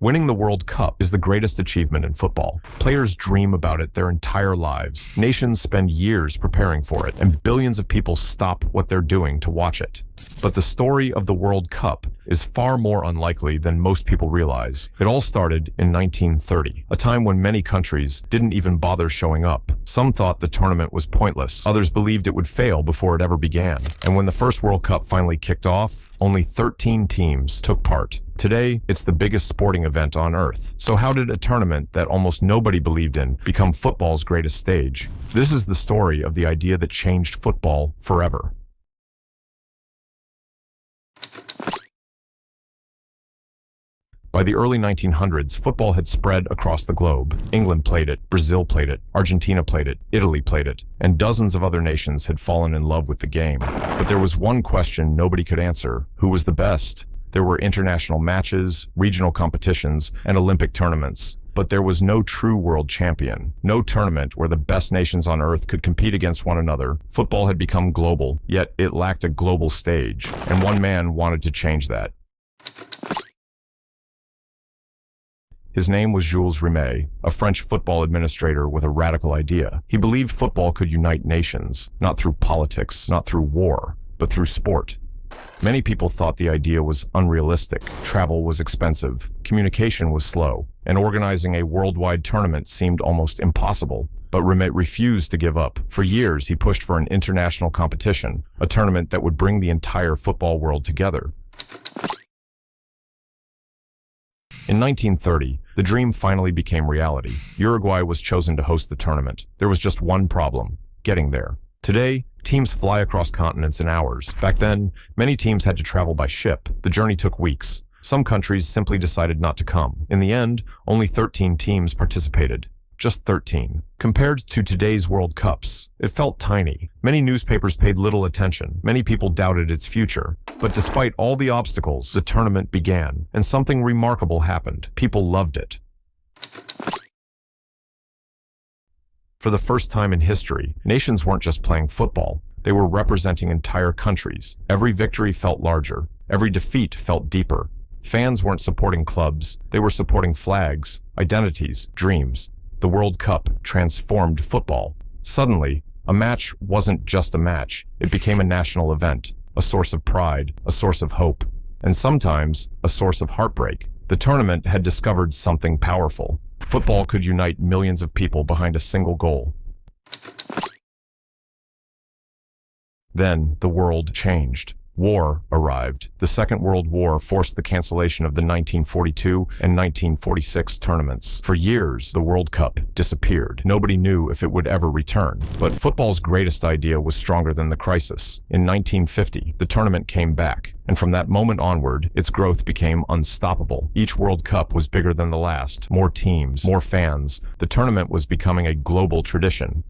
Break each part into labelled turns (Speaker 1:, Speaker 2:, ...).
Speaker 1: Winning the World Cup is the greatest achievement in football. Players dream about it their entire lives. Nations spend years preparing for it, and billions of people stop what they're doing to watch it. But the story of the World Cup is far more unlikely than most people realize. It all started in 1930, a time when many countries didn't even bother showing up. Some thought the tournament was pointless. Others believed it would fail before it ever began. And when the first World Cup finally kicked off, only 13 teams took part. Today, it's the biggest sporting event on Earth. So how did a tournament that almost nobody believed in become football's greatest stage? This is the story of the idea that changed football forever. By the early 1900s, football had spread across the globe. England played it, Brazil played it, Argentina played it, Italy played it, and dozens of other nations had fallen in love with the game. But there was one question nobody could answer: who was the best? There were international matches, regional competitions, and Olympic tournaments. But there was no true world champion, no tournament where the best nations on Earth could compete against one another. Football had become global, yet it lacked a global stage, and one man wanted to change that. His name was Jules Rimet, a French football administrator with a radical idea. He believed football could unite nations, not through politics, not through war, but through sport. Many people thought the idea was unrealistic. Travel was expensive, communication was slow, and organizing a worldwide tournament seemed almost impossible. But Rimet refused to give up. For years, he pushed for an international competition, a tournament that would bring the entire football world together. In 1930, the dream finally became reality. Uruguay was chosen to host the tournament. There was just one problem: getting there. Today, teams fly across continents in hours. Back then, many teams had to travel by ship. The journey took weeks. Some countries simply decided not to come. In the end, only 13 teams participated. Just 13. Compared to today's World Cups, it felt tiny. Many newspapers paid little attention. Many people doubted its future. But despite all the obstacles, the tournament began, and something remarkable happened. People loved it. For the first time in history, nations weren't just playing football. They were representing entire countries. Every victory felt larger. Every defeat felt deeper. Fans weren't supporting clubs. They were supporting flags, identities, dreams. The World Cup transformed football. Suddenly, a match wasn't just a match. It became a national event, a source of pride, a source of hope, and sometimes a source of heartbreak. The tournament had discovered something powerful. Football could unite millions of people behind a single goal. Then the world changed. War arrived. The Second World War forced the cancellation of the 1942 and 1946 tournaments. For years, the World Cup disappeared. Nobody knew if it would ever return. But football's greatest idea was stronger than the crisis. In 1950, the tournament came back, and from that moment onward, its growth became unstoppable. Each World Cup was bigger than the last. More teams, more fans. The tournament was becoming a global tradition.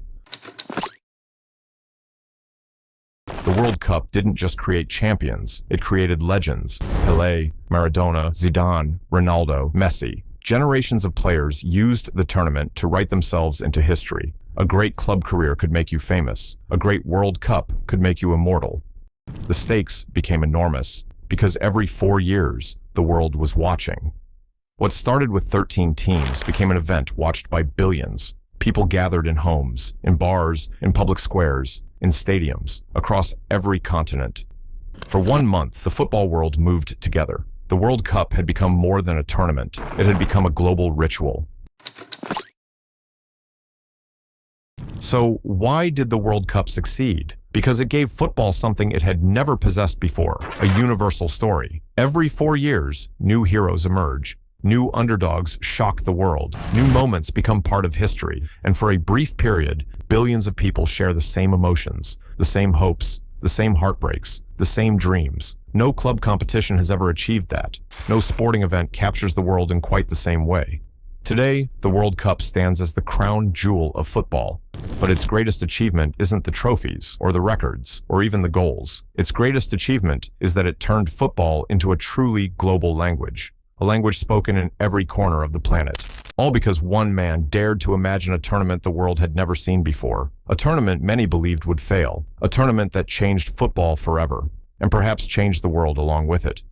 Speaker 1: The World Cup didn't just create champions, it created legends. Pelé, Maradona, Zidane, Ronaldo, Messi. Generations of players used the tournament to write themselves into history. A great club career could make you famous. A great World Cup could make you immortal. The stakes became enormous because every 4 years, the world was watching. What started with 13 teams became an event watched by billions. People gathered in homes, in bars, in public squares, in stadiums, across every continent. For 1 month, the football world moved together. The World Cup had become more than a tournament. It had become a global ritual. So why did the World Cup succeed? Because it gave football something it had never possessed before: a universal story. Every 4 years, new heroes emerge. New underdogs shock the world. New moments become part of history. And for a brief period, billions of people share the same emotions, the same hopes, the same heartbreaks, the same dreams. No club competition has ever achieved that. No sporting event captures the world in quite the same way. Today, the World Cup stands as the crown jewel of football. But its greatest achievement isn't the trophies, or the records, or even the goals. Its greatest achievement is that it turned football into a truly global language. A language spoken in every corner of the planet. All because one man dared to imagine a tournament the world had never seen before. A tournament many believed would fail. A tournament that changed football forever, and perhaps changed the world along with it.